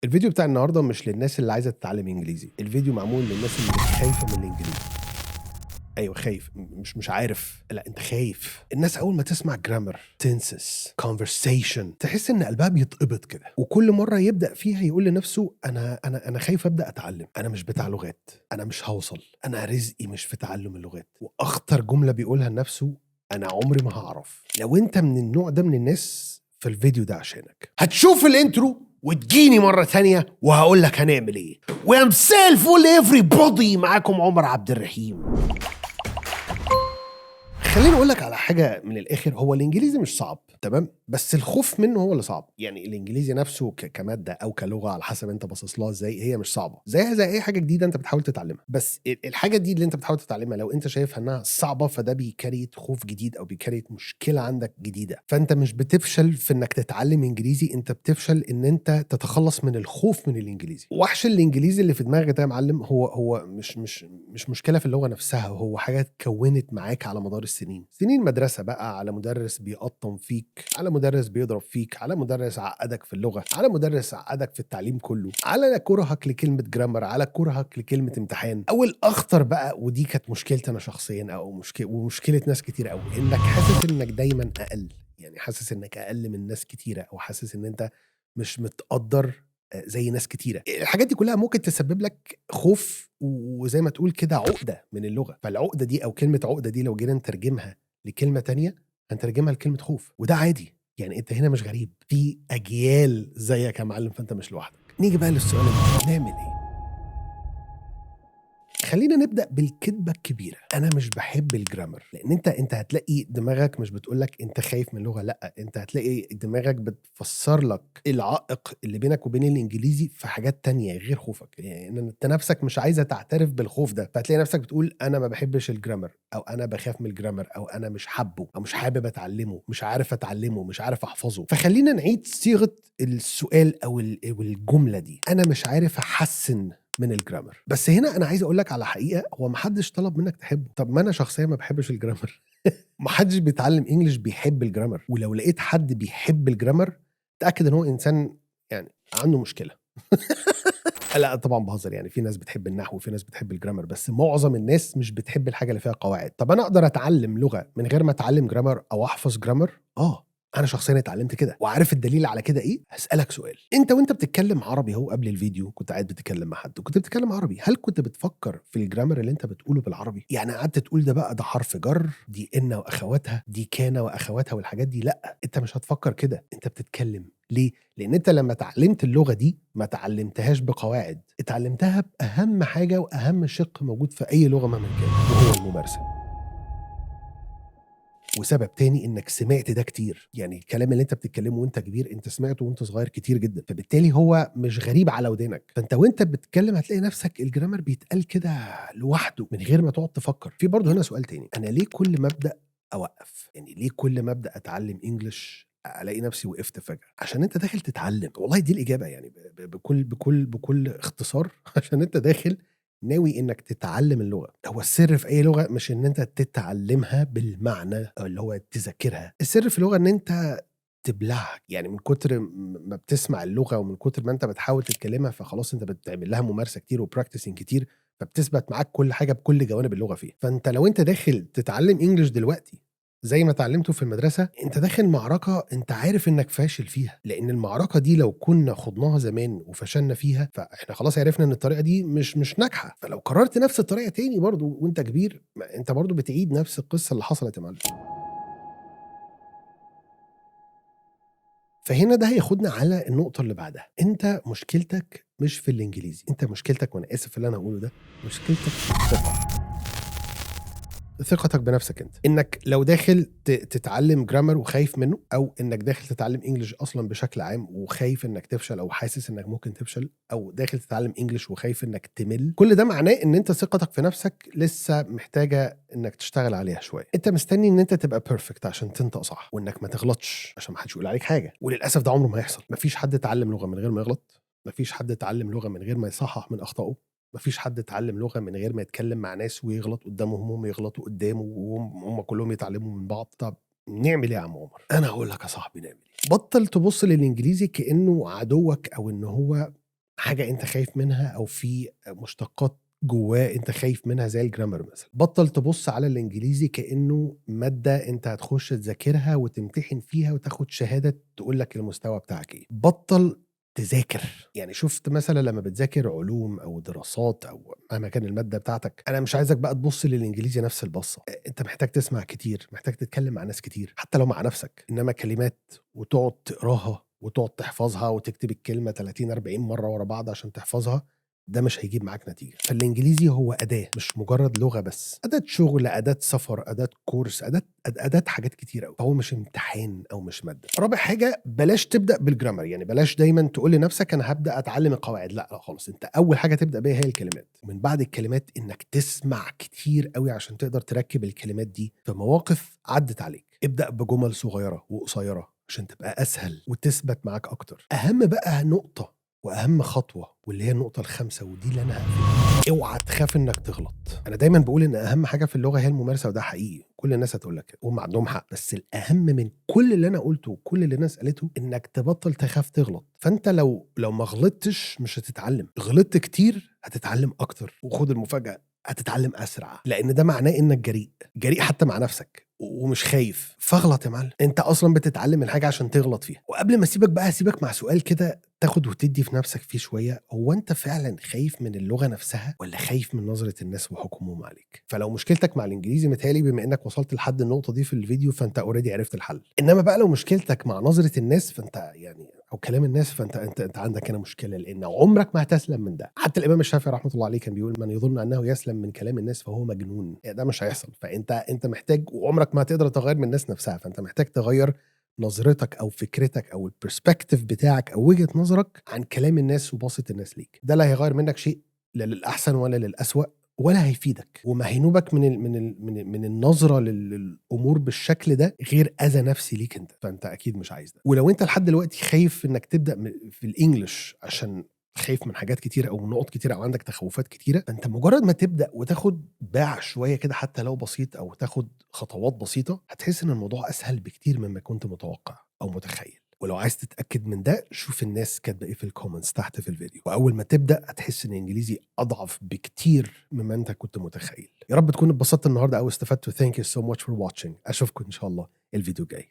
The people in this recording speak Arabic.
الفيديو بتاع النهارده مش للناس اللي عايزة تتعلم إنجليزي، الفيديو معمول للناس اللي خايفة من الإنجليزي. أيوه خايف، مش عارف، لأ أنت خايف. الناس أول ما تسمع grammar tenses conversation تحس إن قلبها بيتقبض كده، وكل مرة يبدأ فيها يقول لنفسه أنا خايف أبدأ أتعلم، أنا مش بتاع لغات، أنا مش هاوصل، أنا رزقي مش في تعلم اللغات. وأخطر جملة بيقولها لنفسه أنا عمري ما هاعرف. لو أنت من النوع ده من الناس فالفيديو ده عشانك. هتشوف الانترو وتجيني مرة تانية وهقول لك هنعمل ايه. وامثال فول everybody، معاكم عمر عبد الرحيم. خليني اقول لك على حاجه من الاخر، هو الانجليزي مش صعب تمام، بس الخوف منه هو اللي صعب. يعني الانجليزي نفسه كماده او كلغه على حسب انت باصص لها ازاي، هي مش صعبه، زيها زي اي حاجه جديده انت بتحاول تتعلمها. بس الحاجه دي اللي انت بتحاول تتعلمها لو انت شايفها انها صعبه فده بيكريت خوف جديد او بيكريت مشكله عندك جديده. فانت مش بتفشل في انك تتعلم انجليزي، انت بتفشل ان انت تتخلص من الخوف من الانجليزي. وحش الانجليزي اللي في دماغك ده يا معلم هو مش مشكله في اللغه نفسها، هو حاجه اتكونت معاك على مدار سنين مدرسة بقى، على مدرس بيقطم فيك، على مدرس بيضرب فيك، على مدرس عقدك في اللغة، على مدرس عقدك في التعليم كله، على كرهك لكلمة جرامر، على كرهك لكلمة امتحان. او الاخطر بقى، ودي كانت مشكلتي انا شخصيا او ومشكلة ناس كتير قوي، انك حاسس انك دايما اقل. يعني حاسس انك اقل من ناس كتيرة، او حاسس ان انت مش متقدر زي ناس كتيرة. الحاجات دي كلها ممكن تسبب لك خوف وزي ما تقول كده عقدة من اللغة. فالعقدة دي أو كلمة عقدة دي لو جينا نترجمها لكلمة تانية هنترجمها لكلمة خوف، وده عادي. يعني انت هنا مش غريب، في أجيال زيك يا معلم، فانت مش لوحدك. نيجي بقى للسؤال اللي نعمل ايه. خلينا نبدأ بالكدبة الكبيرة، أنا مش بحب الجرامر. لأن أنت هتلاقي دماغك مش بتقولك أنت خايف من اللغة، لأ، أنت هتلاقي دماغك بتفسر لك العائق اللي بينك وبين الإنجليزي في حاجات تانية غير خوفك. يعني إن أنت نفسك مش عايزة تعترف بالخوف ده، فهتلاقي نفسك بتقول أنا ما بحبش الجرامر، أو أنا بخاف من الجرامر، أو أنا مش حابه، أو مش حابب أتعلمه، مش عارف أتعلمه، مش عارف أحفظه. فخلينا نعيد صيغة السؤال أو الجملة دي، أنا مش عارف أحسن من الجرامر. بس هنا انا عايز اقول لك على حقيقه، هو ما حدش طلب منك تحبه. طب ما انا شخصيا ما بحبش الجرامر. ما حدش بيتعلم انجليش بيحب الجرامر. ولو لقيت حد بيحب الجرامر تاكد ان هو انسان يعني عنده مشكله. لا طبعا بهزر، يعني في ناس بتحب النحو وفي ناس بتحب الجرامر، بس معظم الناس مش بتحب الحاجه اللي فيها قواعد. طب انا اقدر اتعلم لغه من غير ما اتعلم جرامر او احفظ جرامر؟ انا شخصيا اتعلمت كده. وعارف الدليل على كده ايه؟ هسالك سؤال. انت وانت بتتكلم عربي اهو، قبل الفيديو كنت قاعد بتتكلم مع حد وكنت بتتكلم عربي، هل كنت بتفكر في الجرامر اللي انت بتقوله بالعربي؟ يعني قعدت تقول ده بقى ده حرف جر، دي ان واخواتها، دي كان واخواتها والحاجات دي؟ لا، انت مش هتفكر كده، انت بتتكلم. ليه؟ لان انت لما اتعلمت اللغه دي ما اتعلمتهاش بقواعد، اتعلمتها باهم حاجه واهم شق موجود في اي لغه مهما كان، وهو الممارسه. وسبب تاني انك سمعت ده كتير، يعني الكلام اللي انت بتتكلمه وانت كبير انت سمعته وانت صغير كتير جدا، فبالتالي هو مش غريب على ودانك. فانت وانت بتتكلم هتلاقي نفسك الجرامر بيتقال كده لوحده من غير ما تقعد تفكر. في برضه هنا سؤال تاني، انا ليه كل ما ابدا اوقف؟ يعني ليه كل ما ابدا اتعلم انجلش الاقي نفسي وقفت فجاه؟ عشان انت داخل تتعلم. والله دي الاجابه، يعني بكل اختصار. عشان انت داخل ناوي انك تتعلم اللغه. هو السر في اي لغه مش ان انت تتعلمها بالمعنى او اللي هو تذاكرها، السر في اللغه ان انت تبلعها. يعني من كتر ما بتسمع اللغه ومن كتر ما انت بتحاول تتكلمها فخلاص انت بتعمل لها ممارسه كتير وبراكتسنج كتير، فبتثبت معاك كل حاجه بكل جوانب اللغه فيها. فانت لو انت داخل تتعلم انجلش دلوقتي زي ما اتعلمته في المدرسة، انت داخل معركة انت عارف انك فاشل فيها. لان المعركة دي لو كنا خضناها زمان وفشلنا فيها فاحنا خلاص عرفنا ان الطريقة دي مش ناجحة. فلو قررت نفس الطريقة تاني برضو وانت كبير، انت برضو بتعيد نفس القصة اللي حصلت يا معلم. فهنا ده هياخدنا على النقطة اللي بعدها. انت مشكلتك مش في الانجليزي، انت مشكلتك، وانا اسف اللي انا هقوله ده، مشكلتك في الثقة. ثقتك بنفسك انت، انك لو داخل تتعلم جرامر وخايف منه، او انك داخل تتعلم انجلش اصلا بشكل عام وخايف انك تفشل او حاسس انك ممكن تفشل، او داخل تتعلم انجلش وخايف انك تمل، كل ده معناه ان انت ثقتك في نفسك لسه محتاجه انك تشتغل عليها شويه. انت مستني ان انت تبقى بيرفكت عشان تنطق صح، وانك ما تغلطش عشان ما حدش يقول عليك حاجه. وللاسف ده عمره ما هيحصل. مفيش حد اتعلم لغه من غير ما يغلط، مفيش حد اتعلم لغه من غير ما يصحح من اخطائه، مفيش حد اتعلم لغة من غير ما يتكلم مع ناس ويغلط قدامهم وهم يغلطوا قدامه وهم كلهم يتعلموا من بعض. طب نعمل ايه يا عم عمر؟ انا هقول لك يا صاحبي نعمل ايه. بطل تبص للانجليزي كانه عدوك او ان هو حاجة أنت خايف منها أو في مشتقات جواه أنت خايف منها زي الجرامر مثلًا. بطّل تبُص على الإنجليزي كإنه مادة أنت هتخش تذاكرها وتمتحن فيها وتاخد شهادة تقول لك المستوى بتاعك إيه. بطّل تذاكر، يعني شُفت مثلًا لمّا بتذاكر علوم أو دراسات أو مهما كان المادة بتاعتك، أنا مش عايزك بقى تبُص للإنجليزي نفس البصّة، أنت محتاج تسمع كتير، محتاج تتكلم مع ناس كتير، حتى لو مع نفسك، إنما كلمات وتقعد تقراها وتقعد تحفظها وتكتب الكلمة 30، 40 مرّة ورا بعض عشان تحفظها، ده مش هيجيب معاك نتيجة. فالإنجليزي هو أداة، مش مجرد لغة بس، أداة شغل، أداة سفر، أداة كورس، أداة حاجات كتير أوي، فهو مش امتحان أو مش مادة. رابع حاجة، بلاش تبدأ بالجرامر، يعني بلاش دايمًا تقول لنفسك أنا هابدأ أتعلم القواعد، لأ، لأ خالص، أنت أول حاجة تبدأ بيها هي الكلمات، ومن بعد الكلمات إنك تسمع كتير أوي عشان تقدر تركّب الكلمات دي في مواقف عدِّت عليك. ابدأ بجُمل صغيرة وقصيرة عشان تبقى أسهل وتثبت معاك أكتر. أهم بقى نقطة وأهم خطوة واللي هي النقطة ال5 ودي اللي أنا هاقفلها، اوعى تخاف إنك تغلط. أنا دايمًا باقول إن أهم حاجة في اللغة هي الممارسة وده حقيقي، كل الناس هتقول لك كده وهُم عندهم حق، بس الأهم من كل اللي أنا قُلته وكل اللي الناس قالته إنك تبطّل تخاف تغلط. فأنت لو ما غلطتش مش هتتعلم، غلطت كتير هتتعلم أكتر، وخُد المفاجأة هتتعلم أسرع، لإن ده معناه إنك جريء، جريء حتى مع نفسك ومش خايف، فاغلط يا معلم، أنت أصلًا بتتعلم الحاجة عشان تغلط فيها. وقبل ما أسيبك بقى هاسيبك مع سؤال كده تاخد وتدّي في نفسك فيه شوية، هو أنت فعلًا خايف من اللغة نفسها والّا خايف من نظرة الناس وحكمهم عليك؟ فلو مشكلتك مع الإنجليزي متهيأ لي بما إنك وصلت لحد النقطة دي في الفيديو فأنت already عرفت الحل، إنما بقى لو مشكلتك مع نظرة الناس فأنت يعني أو كلام الناس فأنت عندك هنا مشكلة، لإن عمرك ما هتسلم من ده. حتى الإمام الشافعي رحمة الله عليه كان بيقول: "من يظن أنه يسلم من كلام الناس فهو مجنون." ده مش هيحصل، فأنت محتاج وعمرك ما هتقدر تغيّر من الناس نفسها، فأنت محتاج تغيّر نظرتك أو فكرتك أو الperspective بتاعك أو وجهة نظرك عن كلام الناس وباسط الناس ليك. ده لا هيغيّر منك شيء لا للأحسن ولا للأسوأ ولا هيفيدك، وما هينوبك من النظرة للأمور بالشكل ده غير أذى نفسي ليك أنت، فأنت أكيد مش عايز ده. ولو أنت لحد دلوقتي خايف إنك تبدأ في الEnglish عشان خايف من حاجات كتيرة أو من نقط كتيرة أو عندك تخوّفات كتيرة، فأنت مجرد ما تبدأ وتاخد باع شوية كده حتى لو بسيط أو تاخد خطوات بسيطة، هتحس إن الموضوع أسهل بكتير مما كنت متوقع أو متخيل. ولو عايز تتأكد من ده شوف الناس كاتبة إيه في الcomments تحت في الفيديو، وأول ما تبدأ هتحس إن الإنجليزي أضعف بكتير مما أنت كنت متخيل. يا رب تكون اتبسطت النهارده أو استفدت. Thank you so much for watching. أشوفكم إن شاء الله الفيديو الجاي.